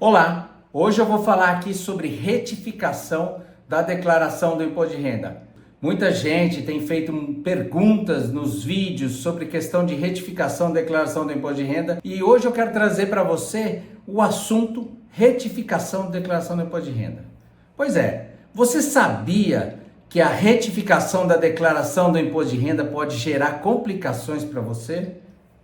Olá, hoje eu vou falar aqui sobre retificação da declaração do imposto de renda. Muita gente tem feito perguntas nos vídeos sobre questão de retificação da declaração do imposto de renda e hoje eu quero trazer para você o assunto retificação da declaração do imposto de renda. Pois é, você sabia que a retificação da declaração do imposto de renda pode gerar complicações para você?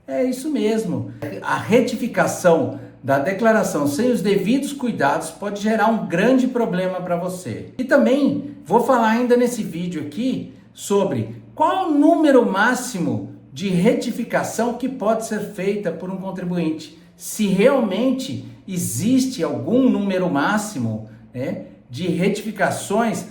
É isso mesmo, a retificação da declaração sem os devidos cuidados pode gerar um grande problema para você. E também vou falar ainda nesse vídeo aqui sobre qual o número máximo de retificação que pode ser feita por um contribuinte. Se realmente existe algum número máximo, de retificações,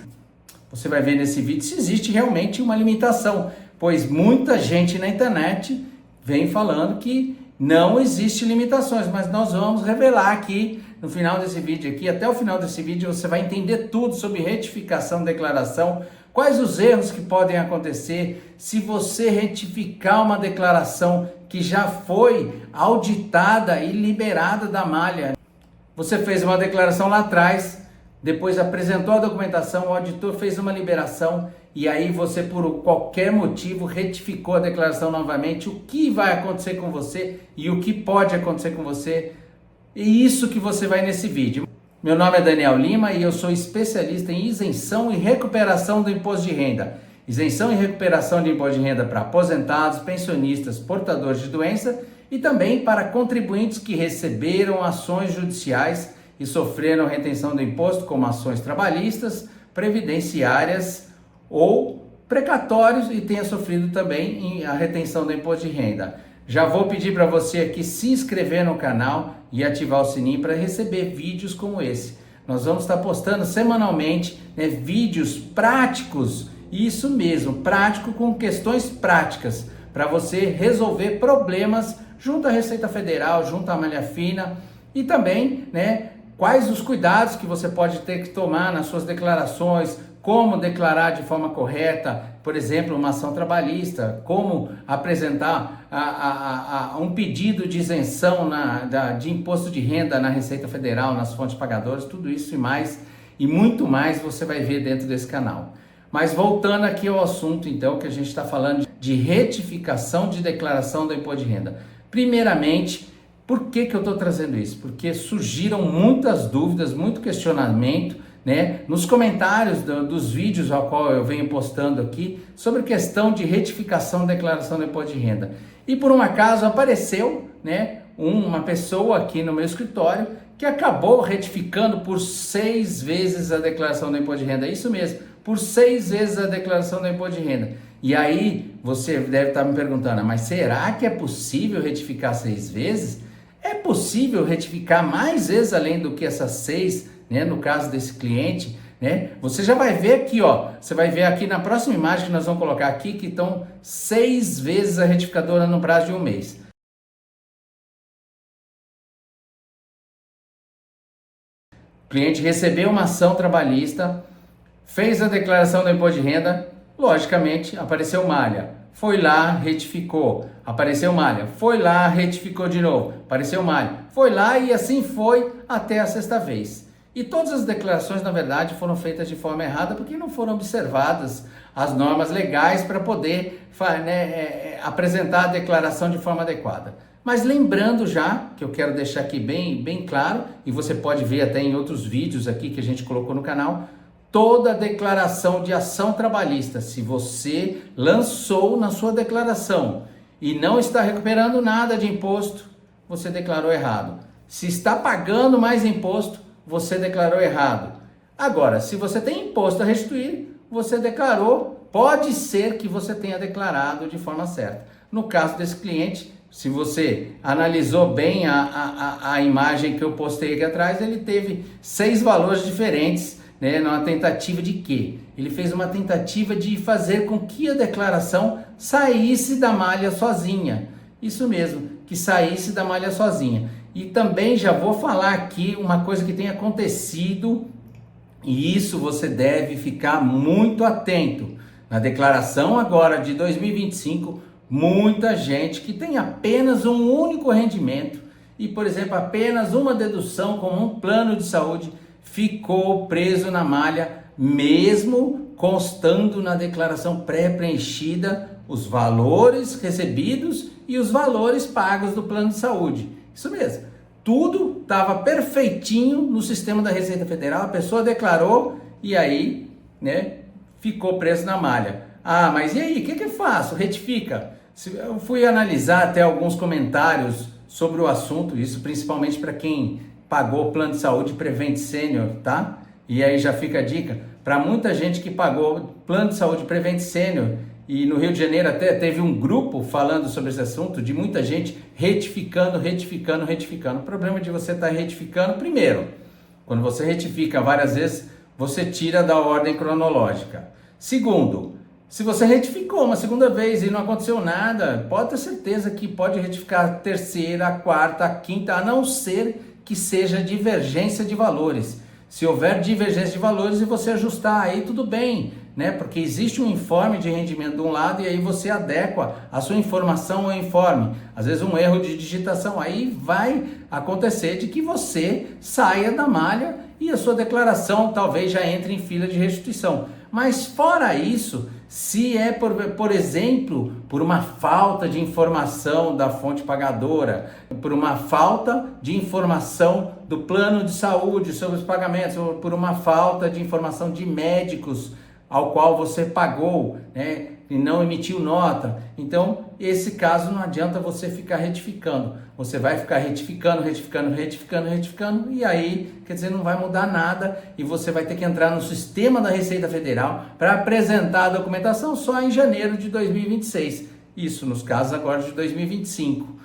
você vai ver nesse vídeo se existe realmente uma limitação, pois muita gente na internet vem falando que não existe limitações, mas nós vamos revelar aqui no final desse vídeo aqui, até o final desse vídeo você vai entender tudo sobre retificação, declaração, quais os erros que podem acontecer se você retificar uma declaração que já foi auditada e liberada da malha. Você fez uma declaração lá atrás, depois apresentou a documentação, o auditor fez uma liberação e aí você, por qualquer motivo, retificou a declaração novamente. O que vai acontecer com você e o que pode acontecer com você? E isso que você vai nesse vídeo. Meu nome é Daniel Lima e eu sou especialista em isenção e recuperação do imposto de renda. Isenção e recuperação de imposto de renda para aposentados, pensionistas, portadores de doença e também para contribuintes que receberam ações judiciais e sofreram retenção do imposto, como ações trabalhistas, previdenciárias ou precatórios e tenha sofrido também a retenção do imposto de renda. Já vou pedir para você aqui se inscrever no canal e ativar o sininho para receber vídeos como esse. Nós vamos estar postando semanalmente vídeos práticos, isso mesmo, prático com questões práticas para você resolver problemas junto à Receita Federal, junto à malha fina e também, quais os cuidados que você pode ter que tomar nas suas declarações, como declarar de forma correta, por exemplo, uma ação trabalhista, como apresentar um pedido de isenção de imposto de renda na Receita Federal, nas fontes pagadoras, tudo isso e mais, e muito mais você vai ver dentro desse canal. Mas voltando aqui ao assunto, então, que a gente está falando de retificação de declaração do imposto de renda. Primeiramente, por que eu estou trazendo isso? Porque surgiram muitas dúvidas, muito questionamento, nos comentários dos vídeos ao qual eu venho postando aqui, sobre questão de retificação da declaração do imposto de renda. E por um acaso apareceu, uma pessoa aqui no meu escritório que acabou retificando por 6 vezes a declaração do imposto de renda. É isso mesmo, por 6 vezes a declaração do imposto de renda. E aí você deve estar me perguntando, mas será que é possível retificar 6 vezes? É possível retificar mais vezes além do que essas 6, no caso desse cliente, Você já vai ver aqui, você vai ver aqui na próxima imagem que nós vamos colocar aqui, que estão 6 vezes a retificadora no prazo de um mês. O cliente recebeu uma ação trabalhista, fez a declaração do imposto de renda, logicamente apareceu malha. Foi lá, retificou, apareceu malha. Foi lá, retificou de novo, apareceu malha. Foi lá e assim foi até a 6ª vez. E todas as declarações, na verdade, foram feitas de forma errada porque não foram observadas as normas legais para poder apresentar a declaração de forma adequada. Mas lembrando já, que eu quero deixar aqui bem claro, e você pode ver até em outros vídeos aqui que a gente colocou no canal, toda declaração de ação trabalhista, se você lançou na sua declaração e não está recuperando nada de imposto, você declarou errado. Se está pagando mais imposto, você declarou errado. Agora, se você tem imposto a restituir, você declarou, pode ser que você tenha declarado de forma certa. No caso desse cliente, se você analisou bem a imagem que eu postei aqui atrás, ele teve 6 valores diferentes, numa tentativa de quê? Ele fez uma tentativa de fazer com que a declaração saísse da malha sozinha. Isso mesmo, que saísse da malha sozinha. E também já vou falar aqui uma coisa que tem acontecido, e isso você deve ficar muito atento. Na declaração agora de 2025, muita gente que tem apenas um único rendimento e, por exemplo, apenas uma dedução como um plano de saúde ficou preso na malha, mesmo constando na declaração pré-preenchida os valores recebidos e os valores pagos do plano de saúde. Isso mesmo, tudo estava perfeitinho no sistema da Receita Federal, a pessoa declarou e aí, né, ficou preso na malha. Ah, mas e aí, o que eu faço? Retifica. Eu fui analisar até alguns comentários sobre o assunto, isso principalmente para quem pagou o plano de saúde Prevent Senior, tá? E aí já fica a dica, para muita gente que pagou plano de saúde Prevent Senior, e no Rio de Janeiro até teve um grupo falando sobre esse assunto, de muita gente retificando. O problema de você estar retificando, primeiro, quando você retifica várias vezes, você tira da ordem cronológica. Segundo, se você retificou uma segunda vez e não aconteceu nada, pode ter certeza que pode retificar a terceira, a quarta, a quinta, a não ser que seja divergência de valores. Se houver divergência de valores e você ajustar, aí tudo bem, né? Porque existe um informe de rendimento de um lado e aí você adequa a sua informação ao informe. Às vezes um erro de digitação, aí vai acontecer de que você saia da malha e a sua declaração talvez já entre em fila de restituição. Mas fora isso, se é, por exemplo, por uma falta de informação da fonte pagadora, por uma falta de informação do plano de saúde sobre os pagamentos, ou por uma falta de informação de médicos ao qual você pagou, né, e não emitiu nota, então esse caso não adianta você ficar retificando, você vai ficar retificando, e aí, quer dizer, não vai mudar nada e você vai ter que entrar no sistema da Receita Federal para apresentar a documentação só em janeiro de 2026, isso nos casos agora de 2025.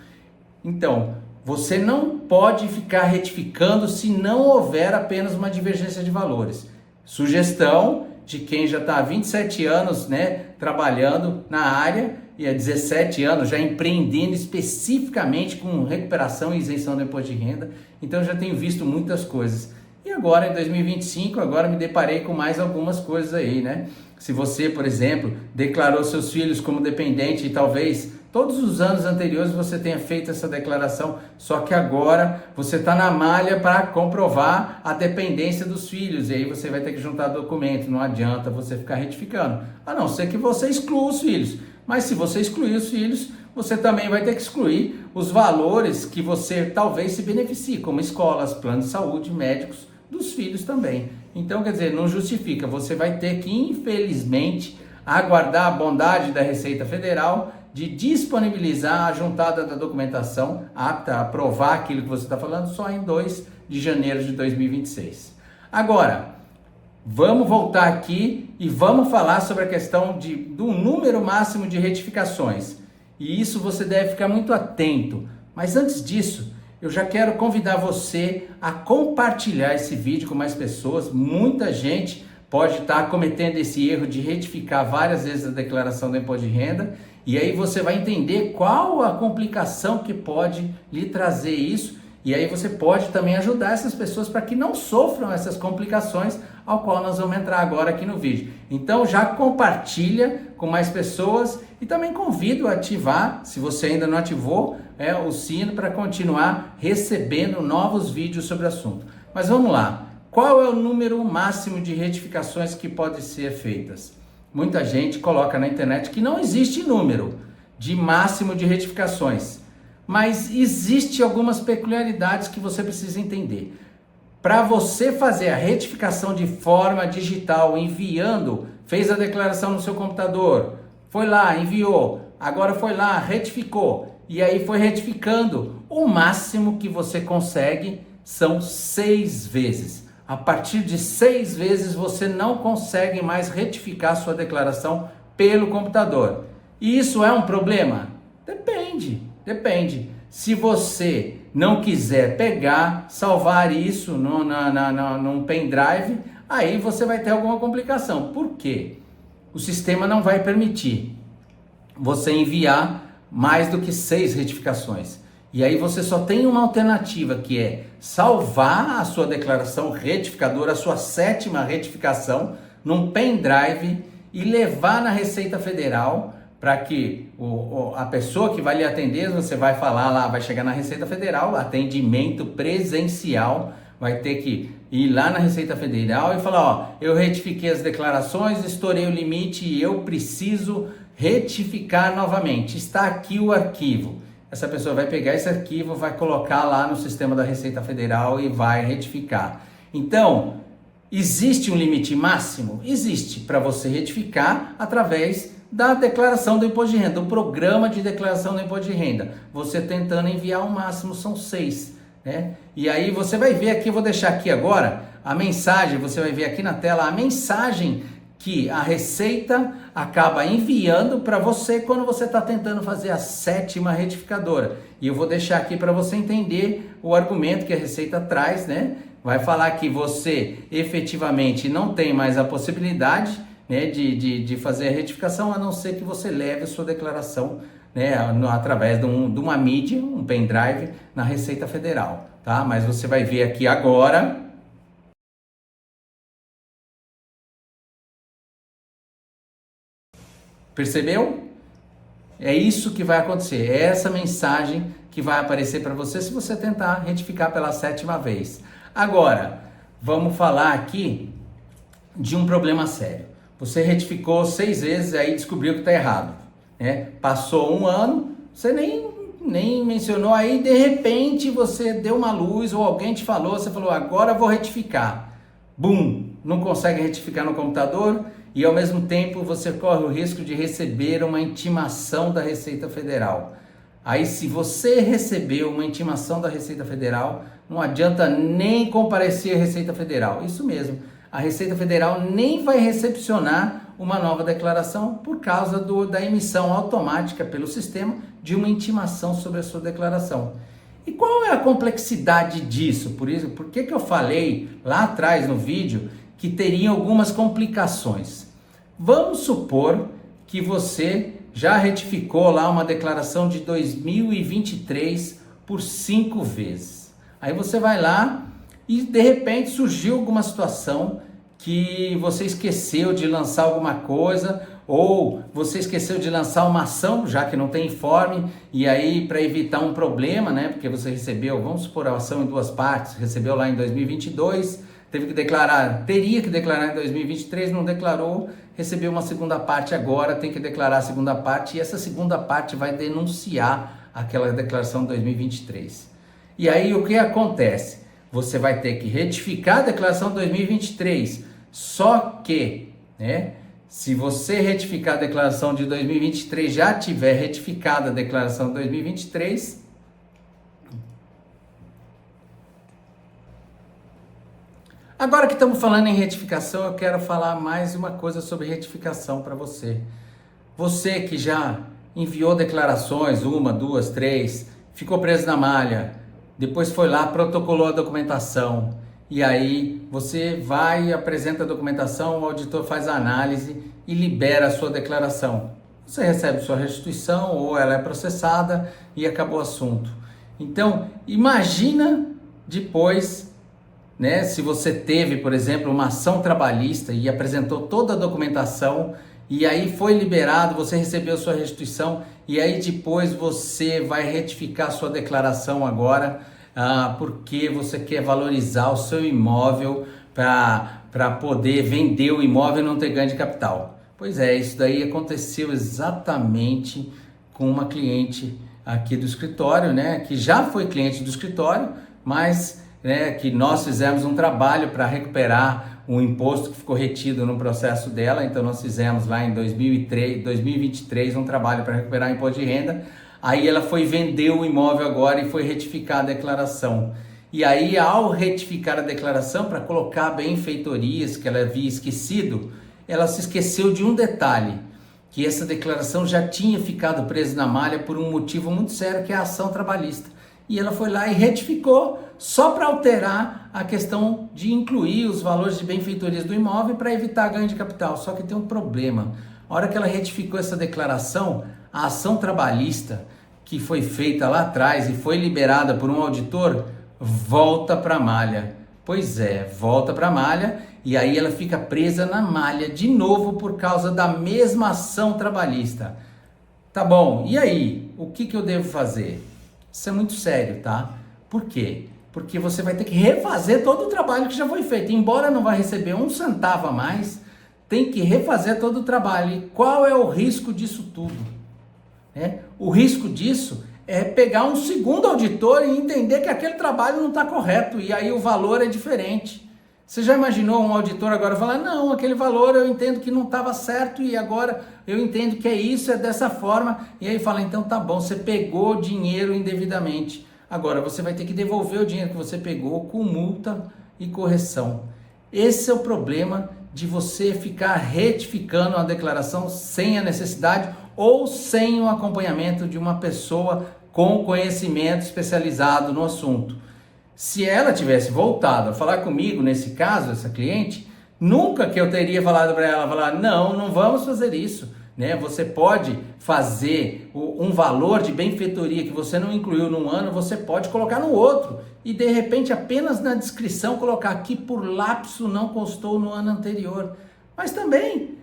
Então, você não pode ficar retificando se não houver apenas uma divergência de valores. Sugestão de quem já está há 27 anos, né, trabalhando na área e há 17 anos já empreendendo especificamente com recuperação e isenção do imposto de renda, então já tenho visto muitas coisas. E agora em 2025, agora me deparei com mais algumas coisas aí, né? Se você, por exemplo, declarou seus filhos como dependente e talvez todos os anos anteriores você tenha feito essa declaração, só que agora você está na malha para comprovar a dependência dos filhos, e aí você vai ter que juntar documento, não adianta você ficar retificando, a não ser que você exclua os filhos. Mas se você excluir os filhos, você também vai ter que excluir os valores que você talvez se beneficie, como escolas, planos de saúde, médicos, dos filhos também. Então, quer dizer, não justifica, você vai ter que, infelizmente, aguardar a bondade da Receita Federal de disponibilizar a juntada da documentação apta a provar aquilo que você está falando só em 2 de janeiro de 2026. Agora, vamos voltar aqui e vamos falar sobre a questão do número máximo de retificações. E isso você deve ficar muito atento. Mas antes disso, eu já quero convidar você a compartilhar esse vídeo com mais pessoas. Muita gente pode estar cometendo esse erro de retificar várias vezes a declaração do imposto de renda, e aí você vai entender qual a complicação que pode lhe trazer isso, e aí você pode também ajudar essas pessoas para que não sofram essas complicações, ao qual nós vamos entrar agora aqui no vídeo. Então já compartilha com mais pessoas e também convido a ativar, se você ainda não ativou, o sino para continuar recebendo novos vídeos sobre o assunto. Mas vamos lá, qual é o número máximo de retificações que podem ser feitas? Muita gente coloca na internet que não existe número de máximo de retificações, mas existe algumas peculiaridades que você precisa entender. Para você fazer a retificação de forma digital, enviando, fez a declaração no seu computador, foi lá, enviou, agora foi lá, retificou, e aí foi retificando, o máximo que você consegue são 6 vezes. A partir de 6 vezes você não consegue mais retificar sua declaração pelo computador. E isso é um problema? Depende. Se você não quiser pegar, salvar isso num pendrive, aí você vai ter alguma complicação. Por quê? O sistema não vai permitir você enviar mais do que 6 retificações. E aí você só tem uma alternativa, que é salvar a sua declaração retificadora, a sua 7ª retificação, num pendrive e levar na Receita Federal para que a pessoa que vai lhe atender, você vai falar lá, vai chegar na Receita Federal, atendimento presencial, vai ter que ir lá na Receita Federal e falar, ó, eu retifiquei as declarações, estourei o limite e eu preciso retificar novamente. Está aqui o arquivo. Essa pessoa vai pegar esse arquivo, vai colocar lá no sistema da Receita Federal e vai retificar. Então, existe um limite máximo? Existe, para você retificar através da declaração do imposto de renda, do programa de declaração do imposto de renda. Você tentando enviar o máximo, são 6, né? E aí você vai ver aqui, eu vou deixar aqui agora a mensagem, você vai ver aqui na tela a mensagem que a Receita acaba enviando para você quando você está tentando fazer a 7ª retificadora. E eu vou deixar aqui para você entender o argumento que a Receita traz, né? Vai falar que você efetivamente não tem mais a possibilidade, né, de fazer a retificação, a não ser que você leve a sua declaração, né, através de uma mídia, um pendrive, na Receita Federal, tá? Mas você vai ver aqui agora. Percebeu? É isso que vai acontecer, é essa mensagem que vai aparecer para você se você tentar retificar pela 7ª vez. Agora, vamos falar aqui de um problema sério. Você retificou 6 vezes e aí descobriu que está errado, né? Passou um ano, você nem mencionou, aí de repente você deu uma luz ou alguém te falou, você falou, agora eu vou retificar. Bum! Não consegue retificar no computador e ao mesmo tempo você corre o risco de receber uma intimação da Receita Federal. Aí se você recebeu uma intimação da Receita Federal, não adianta nem comparecer à Receita Federal. Isso mesmo, a Receita Federal nem vai recepcionar uma nova declaração por causa da emissão automática pelo sistema de uma intimação sobre a sua declaração. E qual é a complexidade disso? Por que eu falei lá atrás no vídeo que teria algumas complicações? Vamos supor que você já retificou lá uma declaração de 2023 por 5 vezes. Aí você vai lá e de repente surgiu alguma situação que você esqueceu de lançar alguma coisa, ou você esqueceu de lançar uma ação, já que não tem informe, e aí para evitar um problema, né, porque você recebeu, vamos supor, a ação em 2 partes, recebeu lá em 2022, teve que declarar, teria que declarar em 2023, não declarou, recebeu uma segunda parte agora, tem que declarar a segunda parte, e essa segunda parte vai denunciar aquela declaração de 2023. E aí o que acontece? Você vai ter que retificar a declaração de 2023, só que, né, se você retificar a declaração de 2023, já tiver retificada a declaração de 2023, agora que estamos falando em retificação, eu quero falar mais uma coisa sobre retificação para você. Você que já enviou declarações, 1, 2, 3, ficou preso na malha, depois foi lá, protocolou a documentação, e aí você vai e apresenta a documentação, o auditor faz a análise e libera a sua declaração. Você recebe sua restituição ou ela é processada e acabou o assunto. Então, imagina depois, né, se você teve, por exemplo, uma ação trabalhista e apresentou toda a documentação e aí foi liberado, você recebeu sua restituição e aí depois você vai retificar sua declaração agora, porque você quer valorizar o seu imóvel para poder vender o imóvel e não ter ganho de capital. Pois é, isso daí aconteceu exatamente com uma cliente aqui do escritório, né, que já foi cliente do escritório, mas né, que nós fizemos um trabalho para recuperar o imposto que ficou retido no processo dela. Então nós fizemos lá em 2023 um trabalho para recuperar o imposto de renda. Aí ela foi vender o imóvel agora e foi retificar a declaração. E aí, ao retificar a declaração para colocar benfeitorias que ela havia esquecido, ela se esqueceu de um detalhe, que essa declaração já tinha ficado presa na malha por um motivo muito sério, que é a ação trabalhista. E ela foi lá e retificou só para alterar a questão de incluir os valores de benfeitorias do imóvel para evitar ganho de capital. Só que tem um problema. A hora que ela retificou essa declaração, a ação trabalhista que foi feita lá atrás e foi liberada por um auditor, volta para a malha. Pois é, volta para a malha e aí ela fica presa na malha de novo por causa da mesma ação trabalhista. Tá bom, e aí? O que eu devo fazer? Isso é muito sério, tá? Por quê? Porque você vai ter que refazer todo o trabalho que já foi feito. Embora não vai receber um centavo a mais, tem que refazer todo o trabalho. E qual é o risco disso tudo? O risco disso é pegar um segundo auditor e entender que aquele trabalho não está correto e aí o valor é diferente. Você já imaginou um auditor agora falar, não, aquele valor eu entendo que não estava certo e agora eu entendo que é isso, é dessa forma. E aí fala, então tá bom, você pegou dinheiro indevidamente. Agora você vai ter que devolver o dinheiro que você pegou com multa e correção. Esse é o problema de você ficar retificando uma declaração sem a necessidade ou sem o acompanhamento de uma pessoa com conhecimento especializado no assunto. Se ela tivesse voltado a falar comigo, nesse caso, essa cliente, nunca que eu teria falado para ela, falar, não vamos fazer isso. Você pode fazer um valor de benfeitoria que você não incluiu num ano, você pode colocar no outro. E de repente apenas na descrição colocar aqui por lapso não constou no ano anterior. Mas também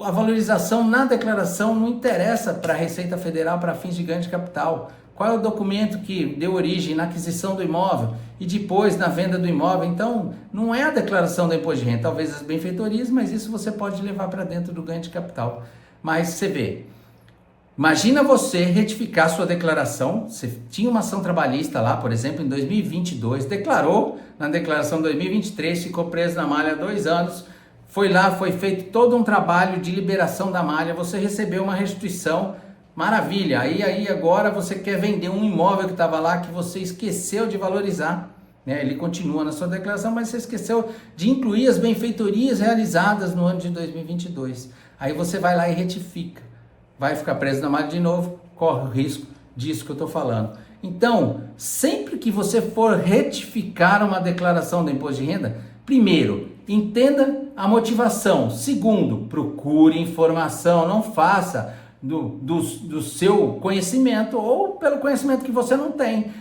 a valorização na declaração não interessa para a Receita Federal para fins de ganho de capital. Qual é o documento que deu origem na aquisição do imóvel e depois na venda do imóvel? Então, não é a declaração do imposto de renda, talvez as benfeitorias, mas isso você pode levar para dentro do ganho de capital. Mas você vê, imagina você retificar sua declaração, você tinha uma ação trabalhista lá, por exemplo, em 2022, declarou na declaração de 2023, ficou preso na malha há 2 anos, foi lá, foi feito todo um trabalho de liberação da malha, você recebeu uma restituição, maravilha, aí agora você quer vender um imóvel que estava lá que você esqueceu de valorizar, ele continua na sua declaração, mas você esqueceu de incluir as benfeitorias realizadas no ano de 2022. Aí você vai lá e retifica, vai ficar preso na malha de novo, corre o risco disso que eu estou falando. Então, sempre que você for retificar uma declaração do imposto de renda, primeiro, entenda a motivação. Segundo, procure informação, não faça do seu conhecimento ou pelo conhecimento que você não tem,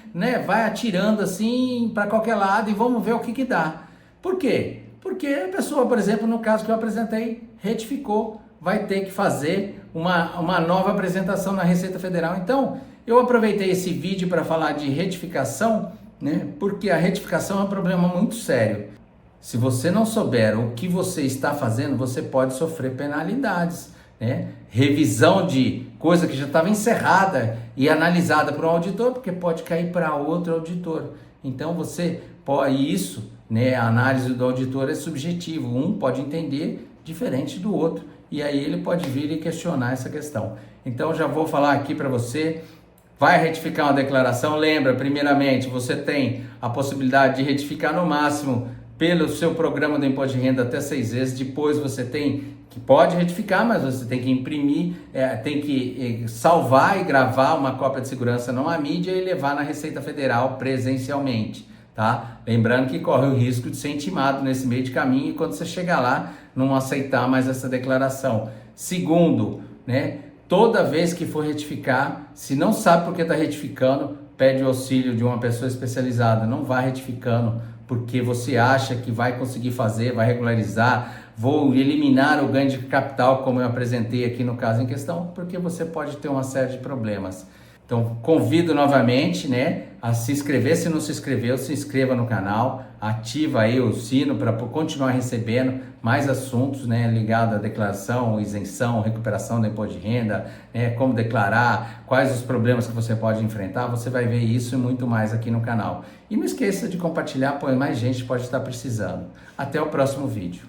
vai atirando assim para qualquer lado e vamos ver o que dá. Por quê? Porque a pessoa, por exemplo, no caso que eu apresentei, retificou, vai ter que fazer uma nova apresentação na Receita Federal. Então, eu aproveitei esse vídeo para falar de retificação, porque a retificação é um problema muito sério. Se você não souber o que você está fazendo, você pode sofrer penalidades. Revisão de coisa que já estava encerrada e analisada por um auditor, porque pode cair para outro auditor. Então você pode isso, a análise do auditor é subjetivo, um pode entender diferente do outro e aí ele pode vir e questionar essa questão. Então já vou falar aqui para você, vai retificar uma declaração, lembra, primeiramente você tem a possibilidade de retificar no máximo pelo seu programa do imposto de renda até 6 vezes, depois você tem que pode retificar, mas você tem que imprimir, tem que salvar e gravar uma cópia de segurança numa mídia e levar na Receita Federal presencialmente, tá? Lembrando que corre o risco de ser intimado nesse meio de caminho e quando você chegar lá, não aceitar mais essa declaração. Segundo, toda vez que for retificar, se não sabe por que está retificando, pede o auxílio de uma pessoa especializada, não vá retificando, porque você acha que vai conseguir fazer, vai regularizar, vou eliminar o ganho de capital, como eu apresentei aqui no caso em questão, porque você pode ter uma série de problemas. Então, convido novamente, a se inscrever. Se não se inscreveu, se inscreva no canal, ativa aí o sino para continuar recebendo mais assuntos, ligados à declaração, isenção, recuperação do imposto de renda, como declarar, quais os problemas que você pode enfrentar. Você vai ver isso e muito mais aqui no canal. E não esqueça de compartilhar, pois mais gente pode estar precisando. Até o próximo vídeo.